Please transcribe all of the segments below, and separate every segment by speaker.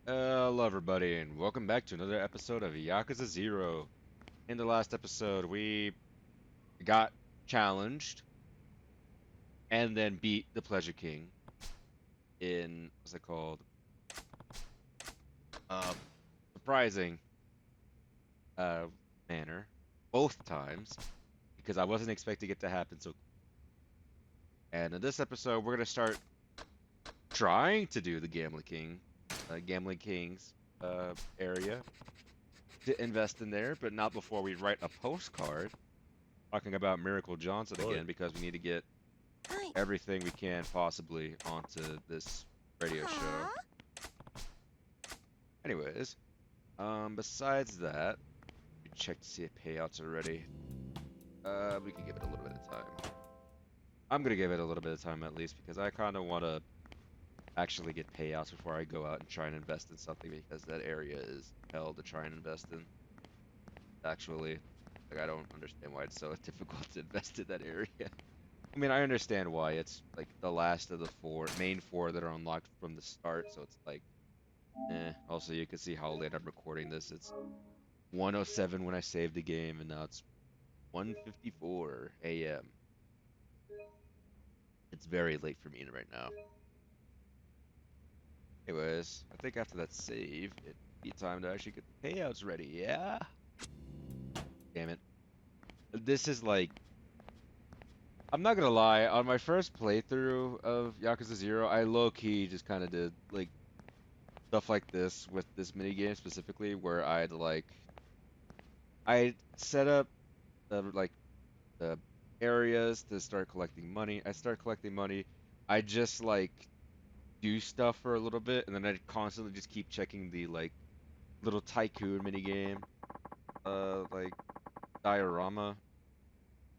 Speaker 1: Hello, everybody, and welcome back to another episode of Yakuza 0. In the last episode, we got challenged and then beat the Pleasure King in, what's it called? Uh, Surprising uh, manner, both times, because I wasn't expecting it to happen so. And in this episode, we're gonna start trying to do the Gambling King's area to invest in there, but not before we write a postcard talking about Miracle Johnson
Speaker 2: Oi.
Speaker 1: again because we need to get
Speaker 3: はい。
Speaker 1: everything we can possibly onto this radio show. Anyways, besides that, we check to see if payouts are ready. We can give it a little bit of time. I'm gonna give it a little bit of time at least because I kind of want to actually get payouts before I go out and try and invest in something because that area is hell to try and invest in. Actually, like I don't understand why it's so difficult to invest in that area. I mean, I understand why. It's like the last of the main four that are unlocked from the start, so it's like, eh. Also, you can see how late I'm recording this. It's 1:07 when I saved the game, and now it's 1:54 a.m. It's very late for me right now. Anyways, I think after that save, it'd be time to actually get the payouts ready. Yeah? Damn it. This is like, I'm not gonna lie, on my first playthrough of Yakuza 0, I low-key just kind of did like stuff like this with this mini game specifically, where I set up the areas to start collecting money. I start collecting money. I just like do stuff for a little bit, and then I constantly just keep checking the like little tycoon mini game, like diorama.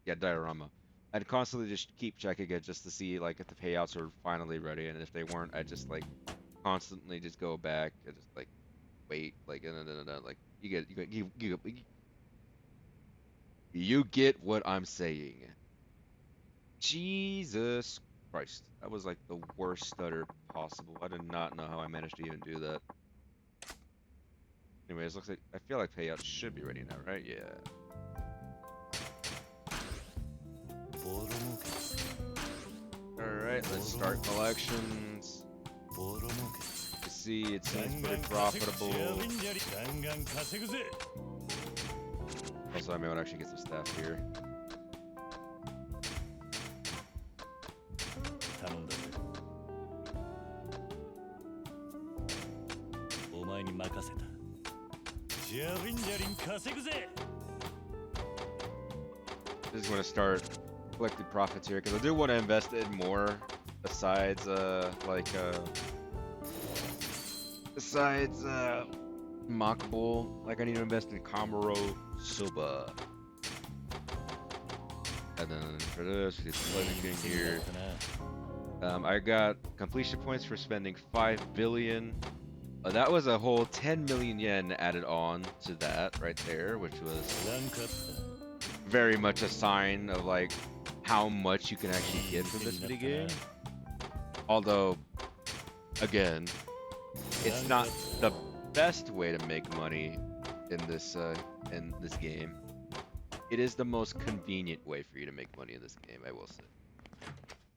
Speaker 1: Yeah, diorama. I'd constantly just keep checking it just to see like if the payouts are finally ready, and if they weren't, I just like constantly just go back and just like wait, like like you get what I'm saying. Jesus Christ, that was like the worst stutter possible. I did not know how I managed to even do that. Anyways, looks like I feel like payouts should be ready now, right? Yeah. All right, let's start collections. You see, it seems pretty profitable. Also, I may want to actually get some staff here. Just want to start collecting profits here because I do want to invest in more besides Mockable. Like I need to invest in Kamuro Soba. And then for this, we get the Pleasure King here. I got completion points for spending 5 billion. That was a whole 10 million yen added on to that right there, which was very much a sign of like how much you can actually get from this video game. Although, again, it's not the best way to make money in this game. It is the most convenient way for you to make money in this game, I will say.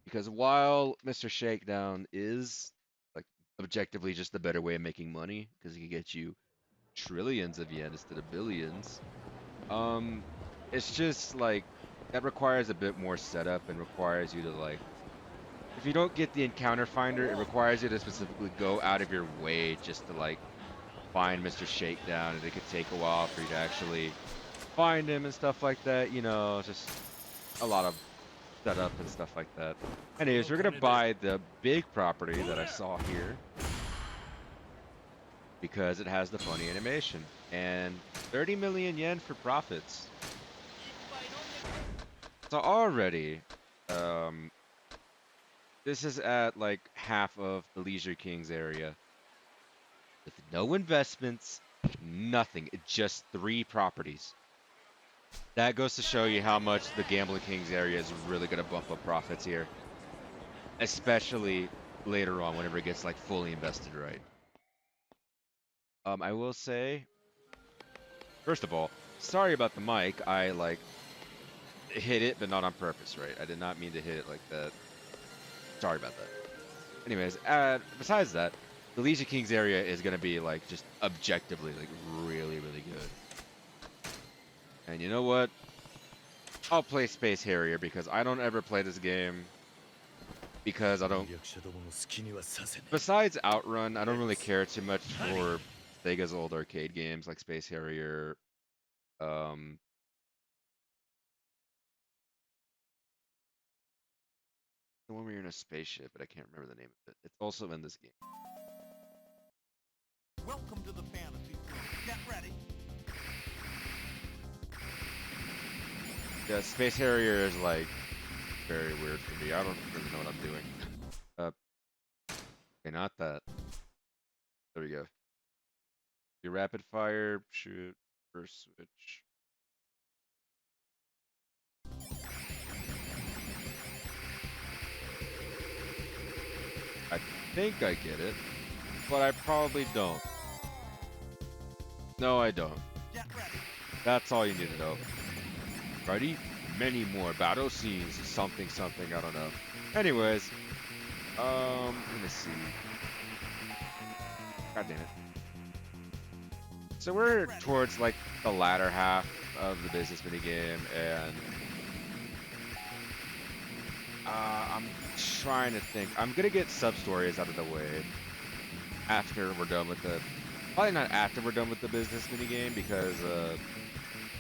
Speaker 1: Because while Mr. Shakedown is like objectively just the better way of making money, because he can get you trillions of yen instead of billions, um, it's just like that requires a bit more setup and requires you to like if you don't get the encounter finder, it requires you to specifically go out of your way just to like find Mr. Shakedown, and it could take a while for you to actually find him and stuff like that. You know, just a lot of setup and stuff like that. Anyways, we're gonna buy the big property that I saw here because it has the funny animation and 30 million yen for profits. So already, um, this is at like half of the Leisure King's area. With no investments, nothing, just 3 properties. That goes to show you how much the Gambling King's area is really going to bump up profits here. Especially later on whenever it gets like fully invested right. I will say, first of all, sorry about the mic. I like hit it, but not on purpose, right? I did not mean to hit it like that. Sorry about that. Anyways, besides that, the Legion Kings area is gonna be like just objectively like really, really good. And you know what? I'll play Space Harrier because I don't ever play this game because I don't. Besides Outrun, I don't really care too much for Sega's old arcade games like Space Harrier. Um, the one where you're in a spaceship, but I can't remember the name of it. It's also in this game.
Speaker 2: Welcome to the fantasy zone. Get ready.
Speaker 1: Yeah, Space Harrier is like very weird for me. I don't really know what I'm doing. Okay, not that. There we go. Your rapid fire, shoot, first switch. I think I get it, but I probably don't. No, I don't.
Speaker 2: Get ready.
Speaker 1: That's all you need to know. Ready? Many more battle scenes, something, something, I don't know. Anyways, let me see. God damn it. So we're towards like the latter half of the business minigame, and I'm trying to think. I'm gonna get sub stories out of the way after we're done with the. Probably not after we're done with the business minigame because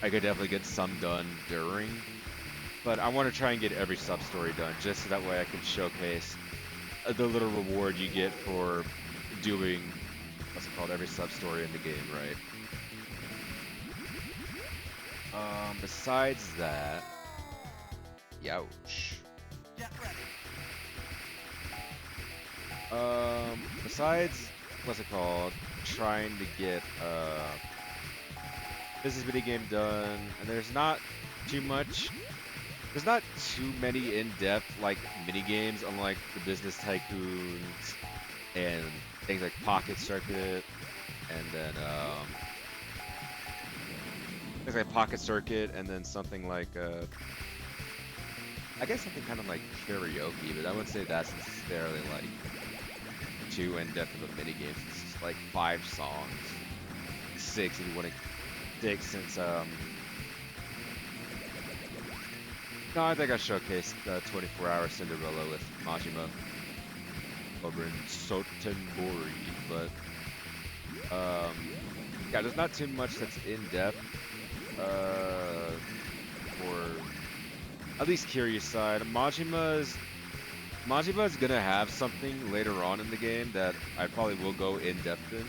Speaker 1: I could definitely get some done during. But I want to try and get every sub story done just so that way I can showcase the little reward you get for doing what's it called every sub story in the game, right? Besides that, youch.
Speaker 2: Get ready.
Speaker 1: Besides what's it called, trying to get business video game done, and there's not too much. There's not too many in-depth like mini games, unlike the Business Tycoons and things like Pocket Circuit, and then things like Pocket Circuit, and then something like I guess something kind of like karaoke, but I wouldn't say that's necessarily like too in-depth of a mini game. It's just like 5 songs, 6 if you want to dig since no, I think I showcased 24-hour Cinderella with Majima over in Sotenbori, but yeah, there's not too much that's in depth for at least curious side. Majima's gonna have something later on in the game that I probably will go in depth in,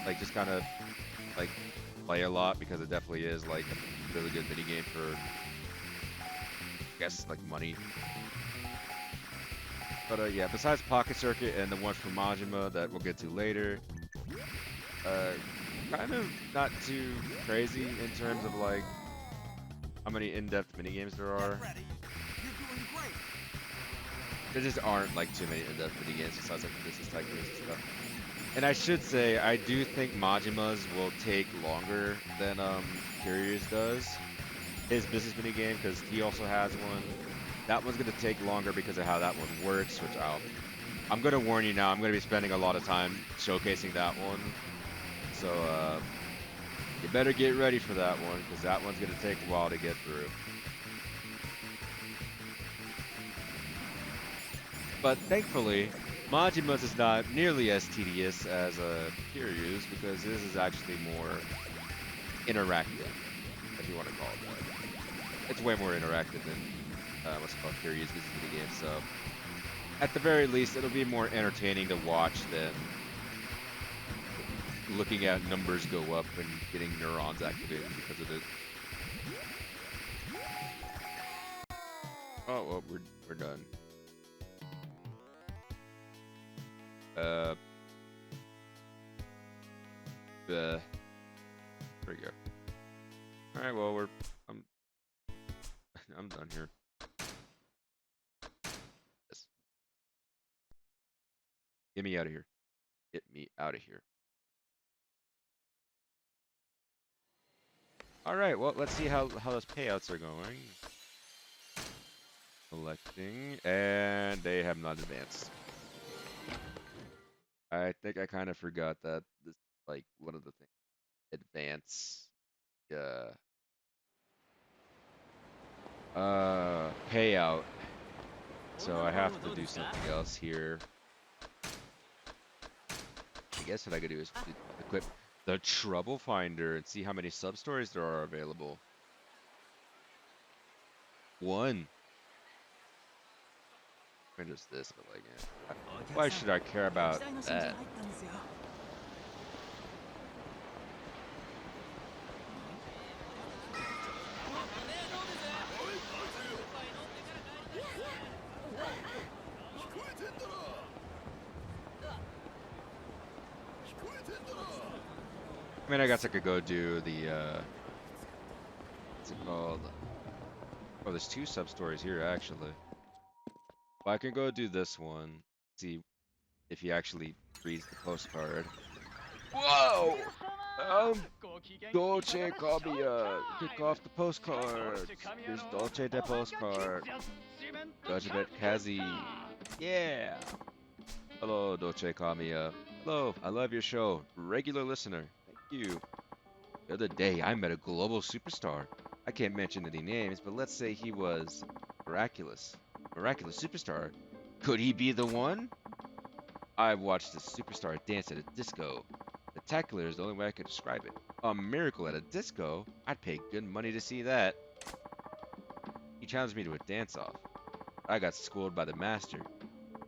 Speaker 1: like just kind of like play a lot because it definitely is like a really good mini game for I guess like money. But yeah, besides Pocket Circuit and the one from Majima that we'll get to later, kind of not too crazy in terms of like how many in-depth mini games there are.
Speaker 2: Get ready. You're doing great.
Speaker 1: There just aren't like too many in-depth mini games besides like the Business Tycoons and stuff. And I should say, I do think Majima's will take longer than Curious does. His business mini game, because he also has one. That one's gonna take longer because of how that one works, which I'm gonna warn you now. I'm gonna be spending a lot of time showcasing that one. So you better get ready for that one, because that one's gonna take a while to get through. But thankfully, Majima's is not nearly as tedious as Kiryu's, because this is actually more interactive, if you want to call it that. It's way more interactive than what's it called Kiryu's business mini game. So at the very least, it'll be more entertaining to watch than looking at numbers go up and getting neurons activated because of it. Oh well, we're done. Uh, there we go. All right, well I'm I'm done here. Yes. Get me out of here. Get me out of here. All right, well, let's see how those payouts are going. Collecting, and they have not advanced. I think I kind of forgot that this like one of the things advance payout. So I have to do something else here. I guess what I could do is equip the Trouble Finder and see how many sub-stories there are available. One. Or just this, but like, why should I care about that? I mean, I guess I could go do the, what's it called? Oh, there's two sub-stories here, actually. Well, I can go do this one, see if he actually reads the postcard. Whoa! Dolce Kamiya, kick off the postcard. Here's Dolce the postcard. Judgment Kazi. Yeah! Hello, Dolce Kamiya. Hello, I love your show. Regular listener. Thank you. The other day, I met a global superstar. I can't mention any names, but let's say he was miraculous. Miraculous superstar. Could he be the one? I watched a superstar dance at a disco. Spectacular is the only way I could describe it. A miracle at a disco? I'd pay good money to see that. He challenged me to a dance-off. I got schooled by the master.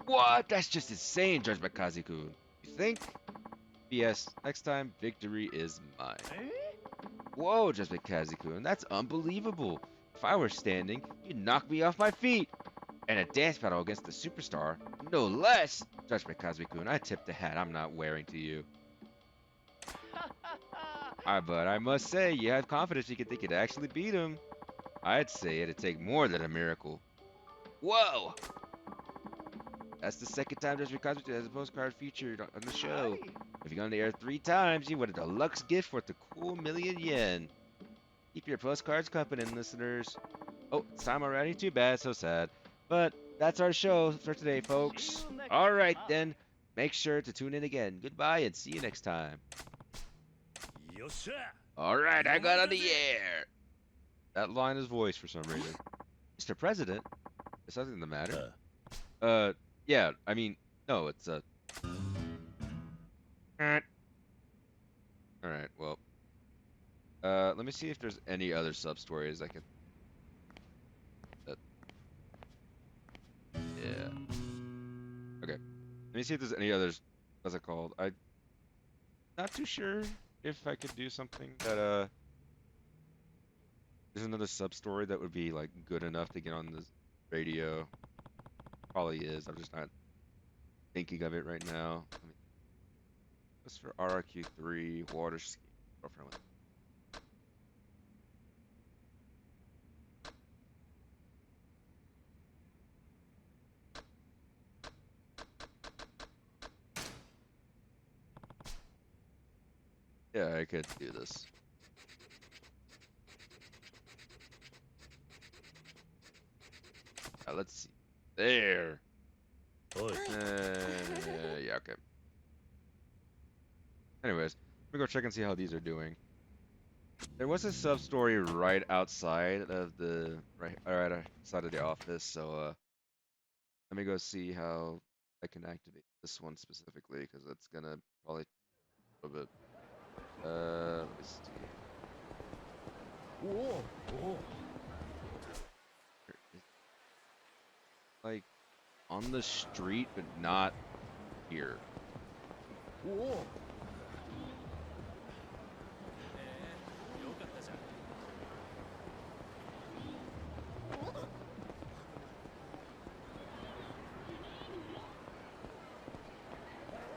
Speaker 1: What? That's just insane, Judge Makazi-kun. You think? P.S. Next time, victory is mine. Whoa, Judge Makazi-kun, that's unbelievable. If I were standing, you'd knock me off my feet. And a dance battle against the superstar, no less. Judge Makazi-kun, I tip the hat I'm not wearing to you. But I must say, you have confidence you could actually beat him. I'd say it'd take more than a miracle. Whoa! That's the second time Judge Makazi has a postcard featured on the show. If you're going to air 3 times, you win a deluxe gift worth a cool $1,000,000. Keep your postcards coming, listeners. Oh, it's time already? Too bad, so sad. But that's our show for today, folks. Alright then, make sure to tune in again. Goodbye and see you next time. Alright, I got on the air. That line is voiced for some reason. Mr. President, is something the matter? Yeah, I mean, no, it's Alright, well. Let me see if there's any other sub-stories I can... Yeah. Okay. Let me see if there's any others. What's it called? I'm not too sure if I could do something that, there's another sub-story that would be, like, good enough to get on the radio. Probably is. I'm just not thinking of it right now. What's for RRQ3 water ski? Girlfriend with- Yeah, I could do this. Let's see. There. Yeah, okay. Anyways, let me go check and see how these are doing. There was a sub story right outside of the right outside of the office, so let me go see how I can activate this one specifically because it's gonna probably a little bit. Let me see. It's like on the street, but not here.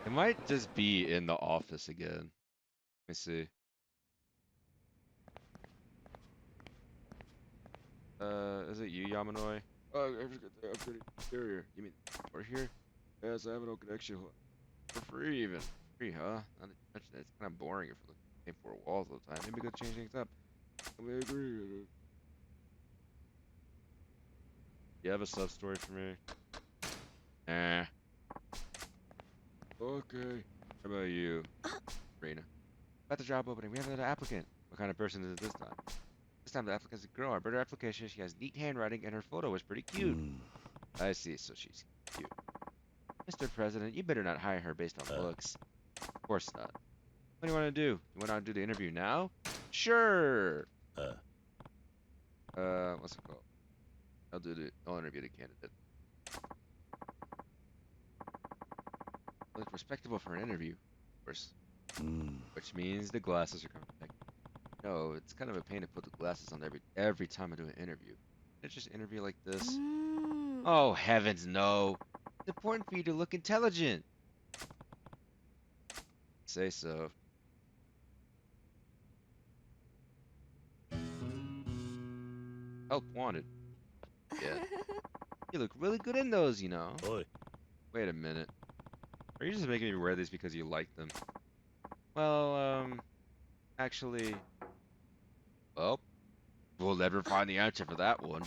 Speaker 1: It might just be in the office again. Let me see. Is it you, Yamanoi? Oh, I forgot to upgrade carrier. You mean over here? Yes, I have no connection. For free, even. Free, huh? Not to mention it. It's kind of boring if we're looking at 4 walls all the time. Maybe we could change things up. We agree. You have a sub story for me? Eh. Okay. How about you, Rena? About the job opening, we have another applicant. What kind of person is it this time? This time the applicant's a girl. Our better application, she has neat handwriting and her photo was pretty cute. I see, so she's cute. Mr. President, you better not hire her based on looks. Of course not. What do you want to do? You want to do the interview now? Sure. What's it called? I'll interview the candidate. Look respectable for an interview, of course. Which means the glasses are coming back. No, it's kind of a pain to put the glasses on every time I do an interview. It's just interview like this. Oh heavens, no! It's important for you to look intelligent. Say so. Help wanted. Yeah. You look really good in those, you know.
Speaker 3: Oi.
Speaker 1: Wait a minute. Are you just making me wear these because you like them? Well, actually, well, we'll never find the answer for that one.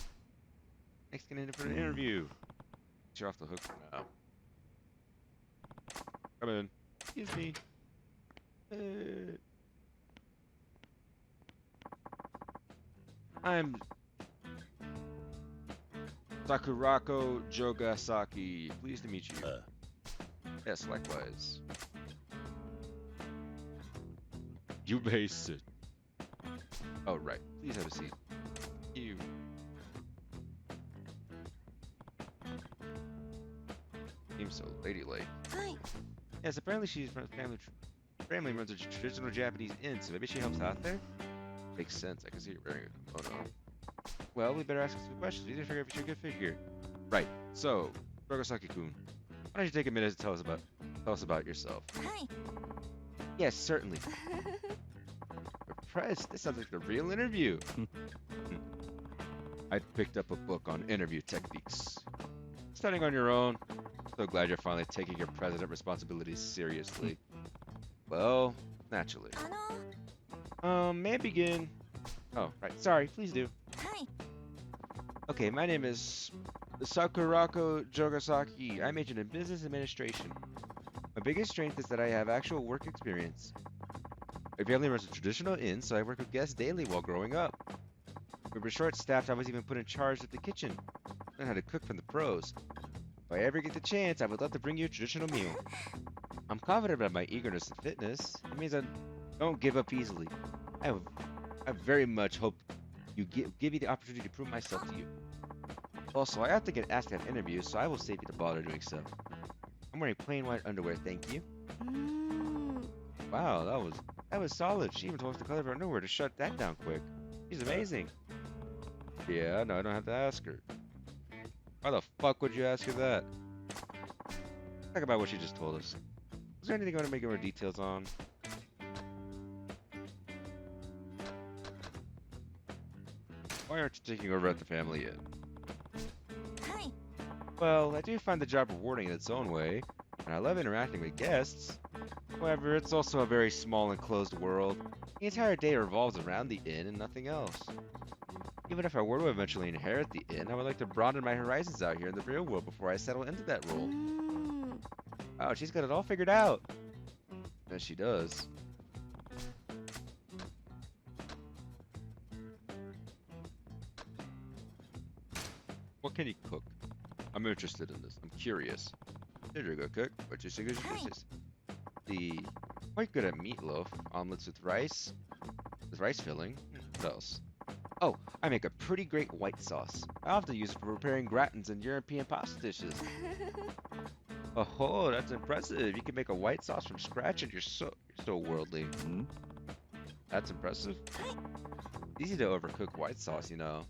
Speaker 1: Next, get in for an interview. Get you off the hook for now. Come in. Excuse me. I'm Sakurako Jogasaki. Pleased to meet you. Yes, likewise. You may sit. Oh, right. Please have a seat. You. Seems so ladylike.
Speaker 4: Hi.
Speaker 1: Yes, apparently she's from family runs a traditional Japanese inn, so maybe she helps out there? Makes sense. I can see you're wearing a kimono. Well, we better ask some questions. We need to figure out if you're a good fit here. Right. So, Jogasaki-kun, why don't you take a minute to tell us about yourself?
Speaker 4: Hi.
Speaker 1: Yes, certainly. Impressed. This sounds like a real interview. I picked up a book on interview techniques. Studying on your own. So glad you're finally taking your president responsibilities seriously. Well, naturally. May I begin? Oh, right. Sorry, please do.
Speaker 4: Hi.
Speaker 1: Okay, my name is Sakurako Jogasaki. I majored in business administration. My biggest strength is that I have actual work experience. My family runs a traditional inn, so I work with guests daily while growing up. We were short-staffed, I was even put in charge of the kitchen. Learn how to cook from the pros. If I ever get the chance, I would love to bring you a traditional meal. I'm confident about my eagerness and fitness. It means I don't give up easily. I very much hope you give me the opportunity to prove myself to you. Also, I often get asked to have interviews, so I will save you the bother doing so. I'm wearing plain white underwear, thank you. Wow, that was solid. She even told us the color of her underwear to shut that down quick. She's amazing. Yeah, no, I don't have to ask her. Why the fuck would you ask her that? Talk about what she just told us. Is there anything you want to make more details on? Why aren't you taking over at the family yet?
Speaker 4: Hi.
Speaker 1: Well, I do find the job rewarding in its own way, and I love interacting with guests. However, it's also a very small and closed world. The entire day revolves around the inn and nothing else. Even if I were to eventually inherit the inn, I would like to broaden my horizons out here in the real world before I settle into that role. Wow, she's got it all figured out. Yes, she does. What can you cook? I'm interested in this. I'm curious. You're a good cook. What's your signature dishes? Quite good at meatloaf, omelets with rice filling. What else? Oh, I make a pretty great white sauce. I often use it for preparing gratins and European pasta dishes. Oh, that's impressive. You can make a white sauce from scratch and you're so worldly. That's impressive. Easy to overcook white sauce, you know.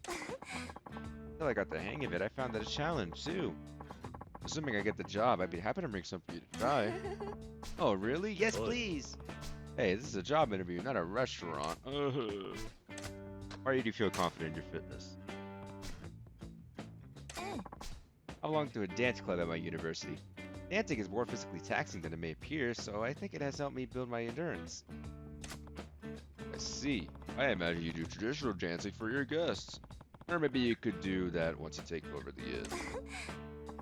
Speaker 1: Until I got the hang of it, I found that a challenge, too. Assuming I get the job, I'd be happy to bring some for you to try. Oh, really? Yes, please! Hey, this is a job interview, not a restaurant. Why do you feel confident in your fitness? I belong to a dance club at my university. Dancing is more physically taxing than it may appear, so I think it has helped me build my endurance. I see. I imagine you do traditional dancing for your guests. Or maybe you could do that once you take over the inn.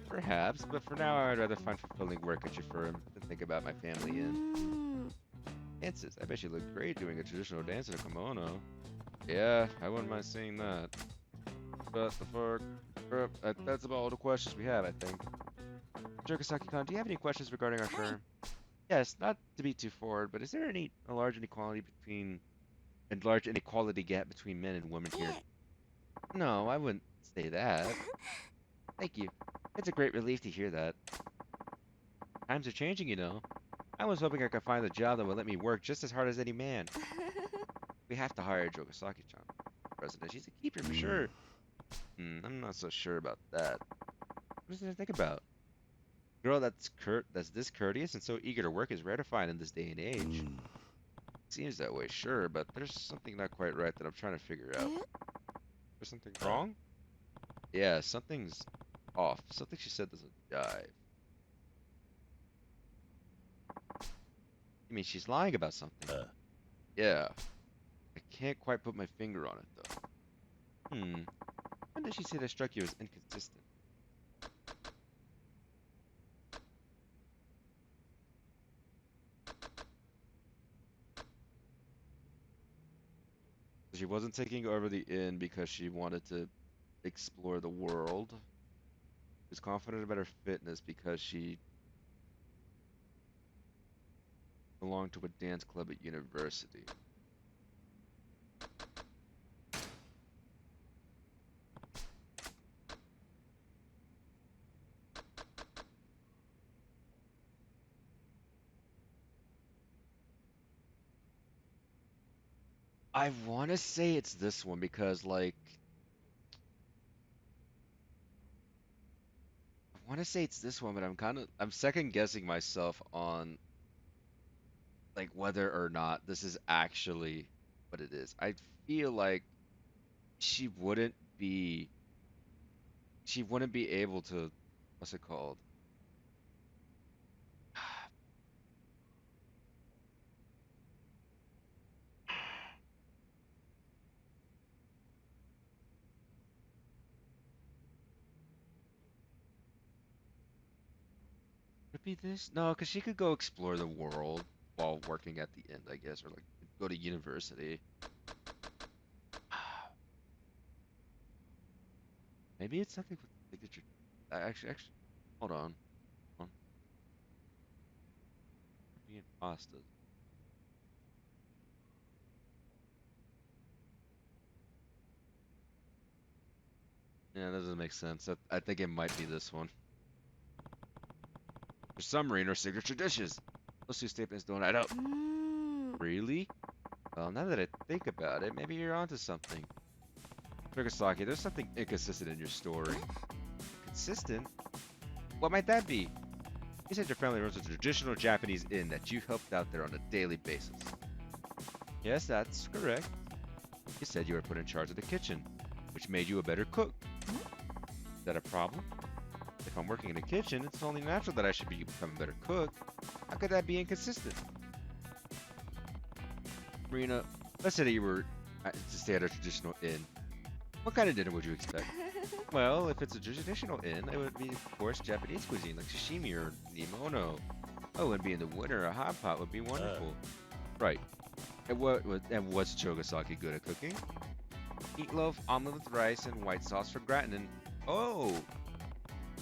Speaker 1: Perhaps, but for now I'd rather find fulfilling work at your firm than think about my family inn. Dances. I bet you look great doing a traditional dance in a kimono. Yeah, I wouldn't mind seeing that. But that's about all the questions we have, I think. Jokasaki-kun, do you have any questions regarding our firm? Yes, not to be too forward, but is there a large inequality gap between men and women here? No, I wouldn't say that. Thank you. It's a great relief to hear that. Times are changing, you know. I was hoping I could find a job that would let me work just as hard as any man. We have to hire Jokasaki-chan, President. She's a keeper for sure. I'm not so sure about that. What does I think about? Girl that's this courteous and so eager to work is rare to find in this day and age. Seems that way, sure, but there's something not quite right that I'm trying to figure out. There's something wrong? Yeah, something's off. Something she said doesn't jive. You mean she's lying about something? Yeah. I can't quite put my finger on it, though. When did she say that struck you as inconsistent? She wasn't taking over the inn because she wanted to explore the world. She was confident about her fitness because she belonged to a dance club at university. I want to say it's this one because, like, I want to say it's this one, but I'm second guessing myself on, like, whether or not this is actually what it is. I feel like she wouldn't be, she wouldn't be able to, what's it called? Could it be this? No, because she could go explore the world while working at the inn, I guess, or like go to university. Maybe it's something with signature. Actually, hold on. Hold on. Being pasta. Yeah, that doesn't make sense. I think it might be this one. For some reason, our signature dishes. Those two statements don't add up. Really? Well, now that I think about it, maybe you're onto something. Nagasaki, there's something inconsistent in your story. Consistent? What might that be? You said your family runs a traditional Japanese inn that you helped out there on a daily basis. Yes, that's correct. You said you were put in charge of the kitchen, which made you a better cook. Is that a problem? If I'm working in the kitchen, it's only natural that I should become a better cook. How could that be inconsistent? Marina, let's say that you were to stay at a traditional inn. What kind of dinner would you expect? Well, if it's a traditional inn, it would be, of course, Japanese cuisine like sashimi or nimono. Oh, and being the winter, a hot pot would be wonderful. Right. And what's Chogasaki good at cooking? Meatloaf, omelet with rice, and white sauce for gratin. Oh,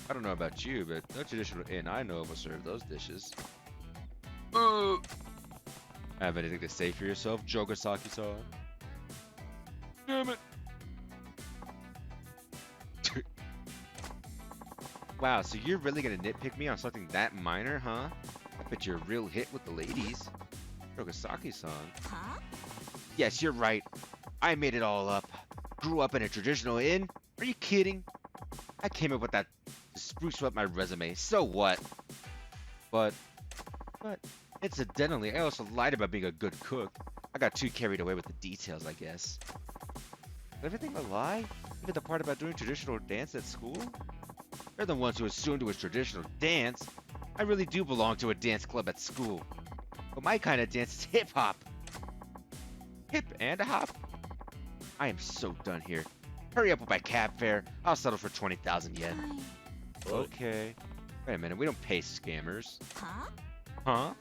Speaker 1: I don't know about you, but no traditional inn I know of will serve those dishes. Have anything to say for yourself, Jogasaki-san? Damn it! Wow, so you're really gonna nitpick me on something that minor, huh? I bet you're a real hit with the ladies. Jogasaki-san.
Speaker 4: Huh?
Speaker 1: Yes, you're right. I made it all up. Grew up in a traditional inn? Are you kidding? I came up with that to spruce up my resume. So what? But, incidentally, I also lied about being a good cook. I got too carried away with the details, I guess. Is everything a lie? Even the part about doing traditional dance at school? They're the ones who assumed it was traditional dance. I really do belong to a dance club at school. But my kind of dance is hip-hop. Hip and a hop. I am so done here. Hurry up with my cab fare. I'll settle for 20,000 yen. Okay. Wait a minute, we don't pay scammers.
Speaker 4: Huh?
Speaker 1: Huh?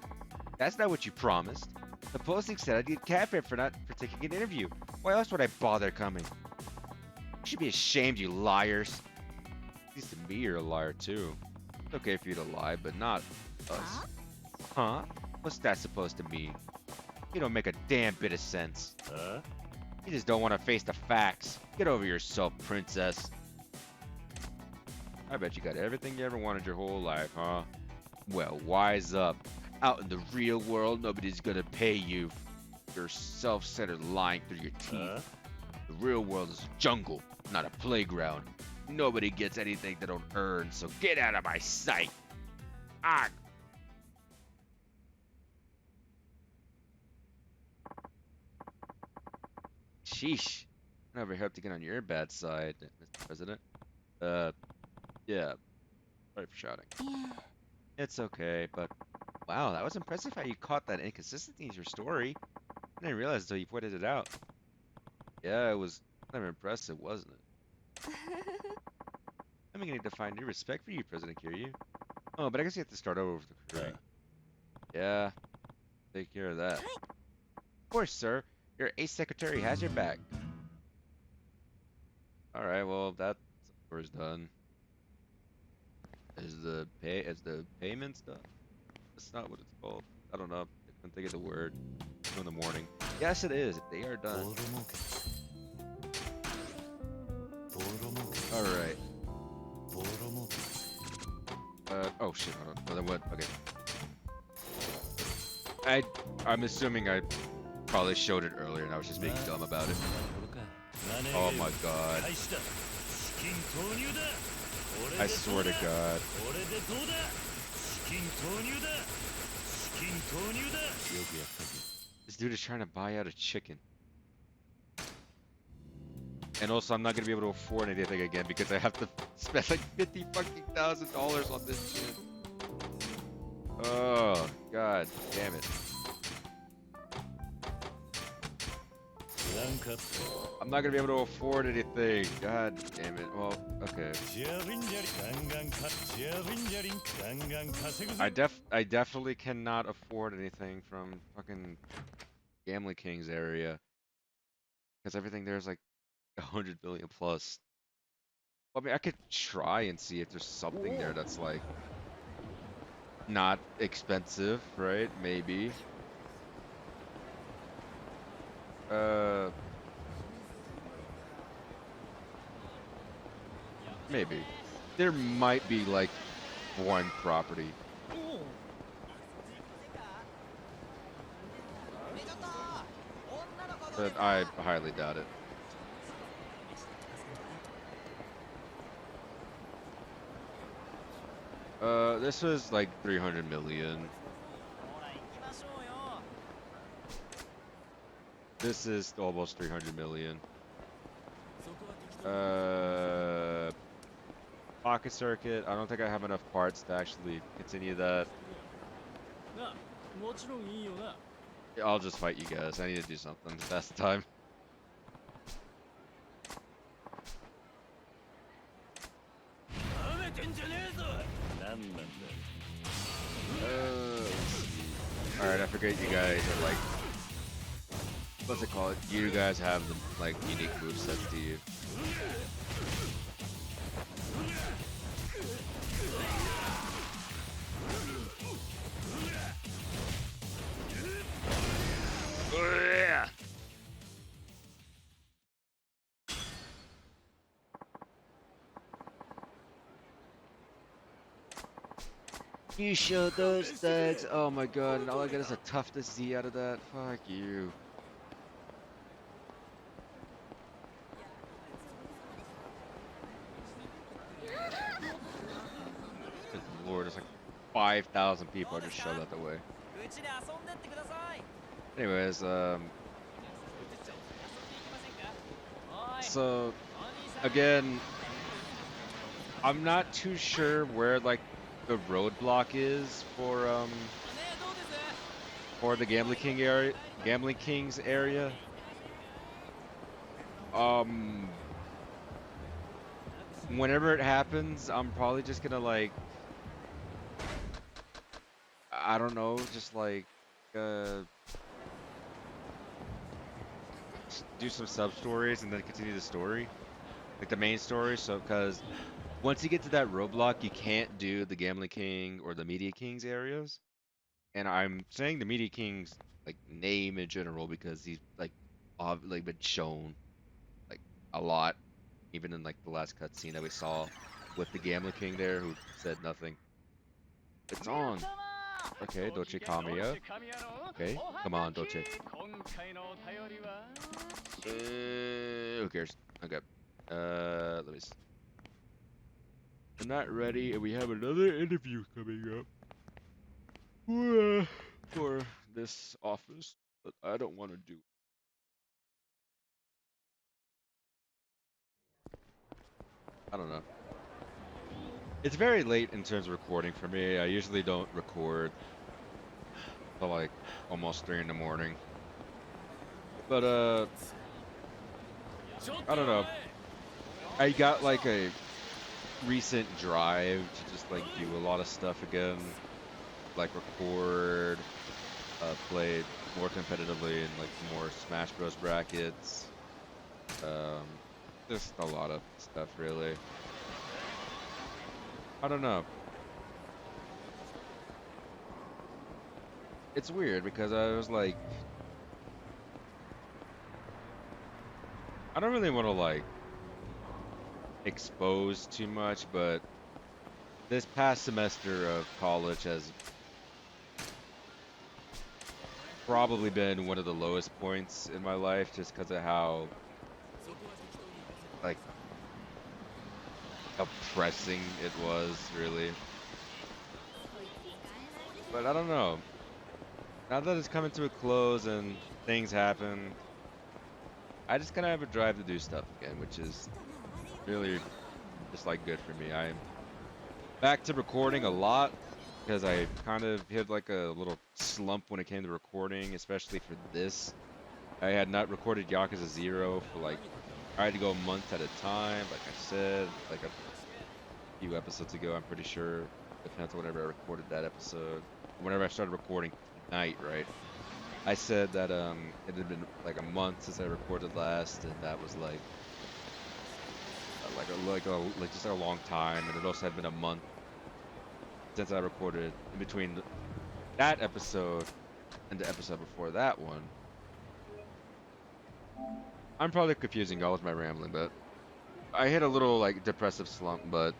Speaker 1: That's not what you promised. The posting said I'd get cab fare for taking an interview. Why else would I bother coming? You should be ashamed, you liars. At least to me, you're a liar too. It's okay for you to lie, but not us.
Speaker 4: Huh?
Speaker 1: Huh? What's that supposed to mean? You don't make a damn bit of sense. You just don't want to face the facts. Get over yourself, princess. I bet you got everything you ever wanted your whole life, huh? Well, wise up. Out in the real world, nobody's gonna pay you for your self-centered lying through your teeth. The real world is a jungle, not a playground. Nobody gets anything they don't earn, so get out of my sight. Ah! Sheesh. I never hope to get on your bad side, Mr. President. Yeah. Sorry for shouting.
Speaker 4: Yeah.
Speaker 1: It's okay, but wow, that was impressive how you caught that inconsistency in your story. I didn't realize until you pointed it out. Yeah, it was kind of impressive, wasn't it? I'm beginning to find new respect for you, President Kiryu. Oh, but I guess you have to start over with the crewing. Yeah, take care of that. Of course, sir. Your ace secretary has your back. Alright, well, that tour's done. Is the payment stuff? That's not what it's called. I don't know. I couldn't think of the word. In the morning. Yes, it is. They are done. Alright. Oh shit, hold on. Well, then what? Okay. I'm assuming I probably showed it earlier and I was just being dumb about it. Oh my god. I swear to god. This dude is trying to buy out a chicken. And also, I'm not gonna be able to afford anything again because I have to spend like $50,000 on this shit. Oh, god damn it. I'm not gonna be able to afford anything. God damn it. Well, okay. I definitely cannot afford anything from fucking Gambling King's area. Because everything there is like 100 billion plus. Well, I mean, I could try and see if there's something there that's like not expensive, right? Maybe. Maybe. There might be like one property. But I highly doubt it. This was like 300 million. This is almost 300 million. Pocket circuit. I don't think I have enough parts to actually continue that. I'll just fight you guys. I need to do something. That's the time. Alright, I forget you guys are like, what's it called? You guys have the like unique movesets to you. You showed those thugs. Oh my god, and all I get is a toughness Z out of that. Fuck you. Good lord, it's like 5,000 people. I just showed that the way. Anyways, so again, I'm not too sure where like the roadblock is for the Gambling King's area. Um, whenever it happens, I'm probably just gonna like, I don't know, just like, uh, do some sub stories and then continue the story, like the main story. So, because once you get to that roadblock, you can't do the Gambling King or the Media Kings areas. And I'm saying the Media King's like name in general because he's like been shown like a lot, even in like the last cutscene that we saw with the Gambling King there, who said nothing. It's on. Okay, Dolce Kamiya. Okay, come on, Dolce. Who cares? Okay. Let me see. I'm not ready, and we have another interview coming up for this office, but I don't want to do. I don't know. It's very late in terms of recording for me. I usually don't record till like almost 3 in the morning. But I don't know. I got like a recent drive to just like do a lot of stuff again, like record, play more competitively in like more Smash Bros brackets. Um, just a lot of stuff really. I don't know. It's weird because I was like, I don't really want to like expose too much, but this past semester of college has probably been one of the lowest points in my life just because of how like oppressing it was really. But I don't know. Now that it's coming to a close and things happen, I just kind of have a drive to do stuff again, which is really just like good for me. I'm back to recording a lot because I kind of hit like a little slump when it came to recording, especially for this. I had not recorded Yakuza 0 for like, I had to go months at a time, like I said, like a few episodes ago, I'm pretty sure. Depends on whenever I recorded that episode. Whenever I started recording tonight, right? I said that it had been like a month since I recorded last, and that was like just a long time, and it also had been a month since I recorded in between that episode and the episode before that one. I'm probably confusing y'all with my rambling, but I hit a little like depressive slump, but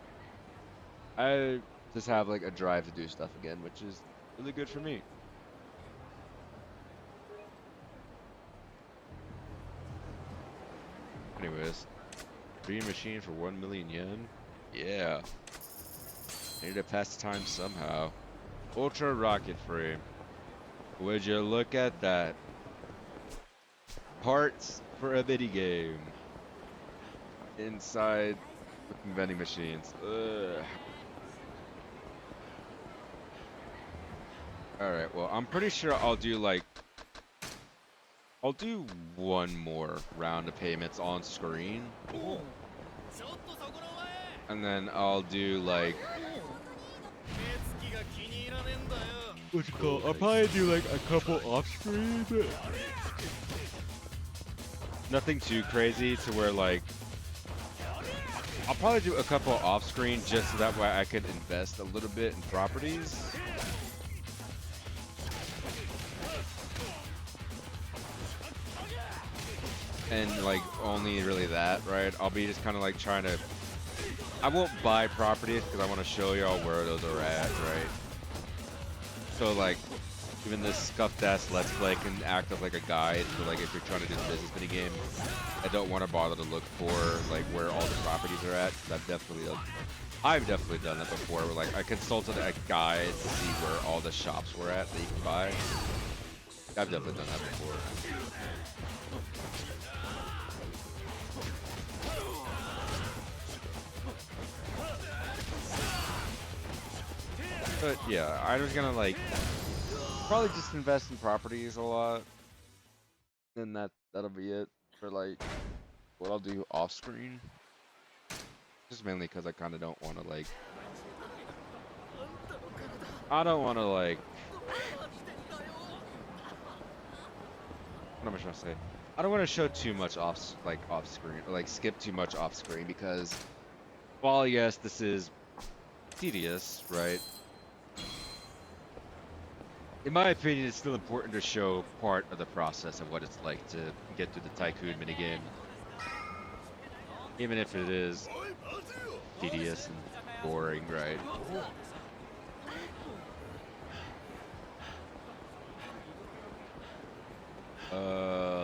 Speaker 1: I just have like a drive to do stuff again, which is really good for me. Anyways, dream machine for 1 million yen? Yeah. I need to pass the time somehow. Ultra rocket frame. Would you look at that? Parts for a mini game inside fucking vending machines. Ugh. All right, well, I'm pretty sure I'll do one more round of payments on screen, and then I'll do like what's it called? I'll probably do like a couple off screen. Nothing too crazy to where like I'll probably do a couple off screen just so that way I could invest a little bit in properties. And like only really that, right? I'll be just kind of like trying to. I won't buy properties because I want to show y'all where those are at, right? So like, even this scuffed ass Let's Play can act as like a guide for like if you're trying to do the business mini game. I don't want to bother to look for like where all the properties are at. 'Cause I've definitely done that before. Where like I consulted a guide to see where all the shops were at that you can buy. I've definitely done that before. But yeah, I was gonna like probably just invest in properties a lot, and that'll be it for like what I'll do off screen, just mainly because I kind of don't want to like. I don't want to like. What am I trying to say? I don't want to show too much off screen, or like skip too much off screen because, while yes, this is tedious, right? In my opinion, it's still important to show part of the process of what it's like to get through the Tycoon minigame, even if it is tedious and boring, right?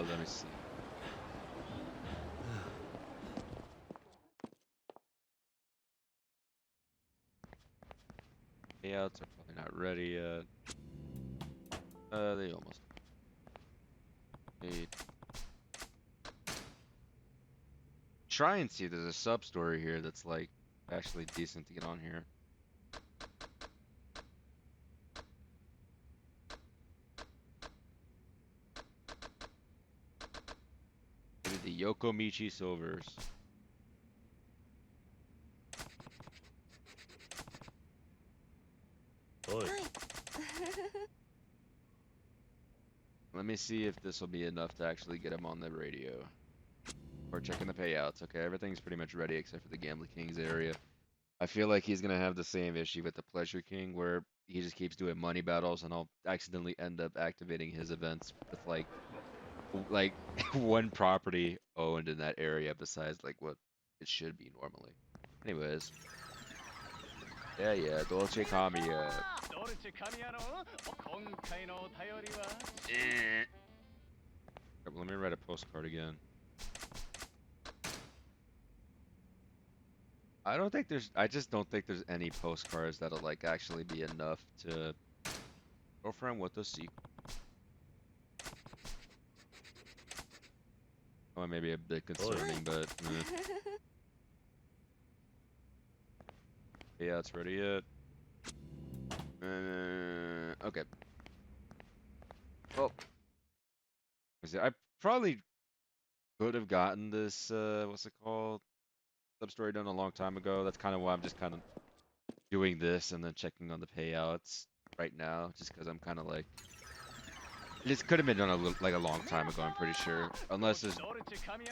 Speaker 1: Let me see. Payouts are probably not ready yet. They almost made. Try and see if there's a sub story here that's like actually decent to get on here. Maybe the Yokomichi Silvers. Let me see if this will be enough to actually get him on the radio. Or checking the payouts. Okay, everything's pretty much ready except for the Gambling Kings area. I feel like he's gonna have the same issue with the Pleasure King where he just keeps doing money battles and I'll accidentally end up activating his events with like one property owned in that area besides like what it should be normally. Anyways. Yeah, Dolce Kamiya. Let me write a postcard again. I just don't think there's any postcards that'll like actually be enough to girlfriend with a sequel. Oh, maybe a bit concerning, but yeah, it's ready yet. Okay. Well, I probably could have gotten this. What's it called? Sub-story done a long time ago. That's kind of why I'm just kind of doing this and then checking on the payouts right now, just because I'm kind of like, this could have been done like a long time ago. I'm pretty sure, unless there's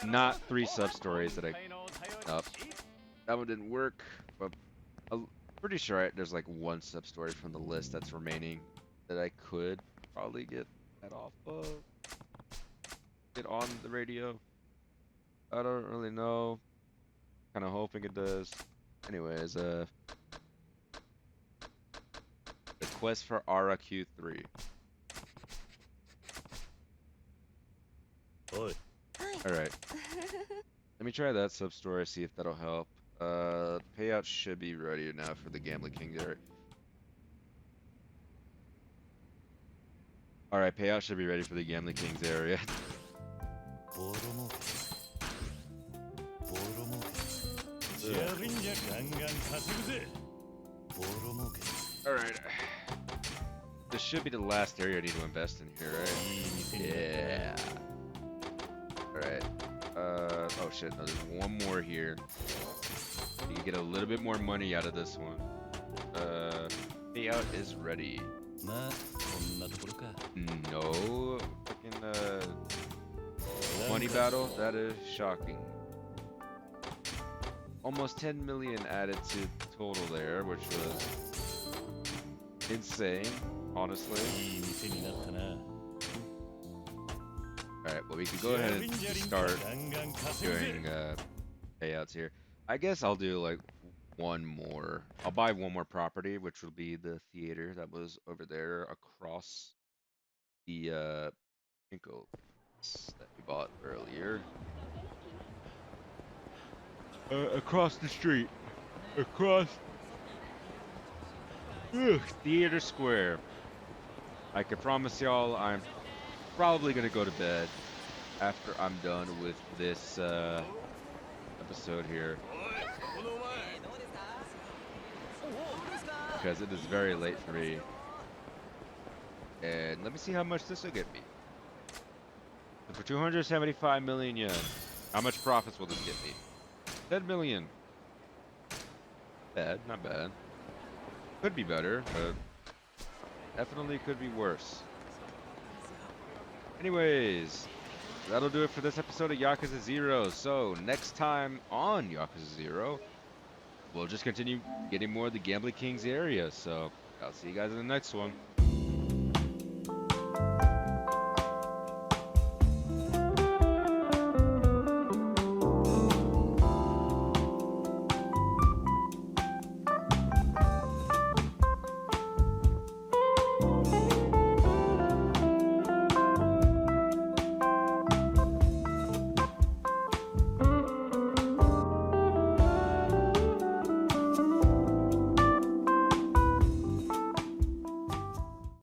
Speaker 1: not 3 sub-stories that Nope, that one didn't work. But I'm pretty sure there's like 1 sub-story from the list that's remaining that I could probably get that off of, get on the radio. I don't really know. Kind of hoping it does. Anyways, the quest for Ara Q3.
Speaker 3: Oi.
Speaker 1: Alright. Let me try that sub-story, see if that'll help. Payout should be ready now for the Gambling King area. Alright, payout should be ready for the Gambling Kings area. Alright. This should be the last area I need to invest in here, right? Yeah. Alright. Oh shit, no, there's one more here. You can get a little bit more money out of this one. Payout is ready. No, fucking, money battle? That is shocking. Almost 10 million added to total there, which was insane, honestly. Alright, well we can go ahead and start doing payouts here. I guess I'll do like one more. I'll buy one more property, which will be the theater that was over there across the Pinko that we bought earlier. Across the street. Across Theater Square. I can promise y'all I'm probably gonna go to bed after I'm done with this episode here. Because it is very late for me. And let me see how much this will get me. For 275 million yen, How much profits will this get me? 10 million. Bad, not bad. Could be better, but definitely could be worse. Anyways, that'll do it for this episode of Yakuza 0. So, next time on Yakuza 0, we'll just continue getting more of the Gambling Kings area. So, I'll see you guys in the next one.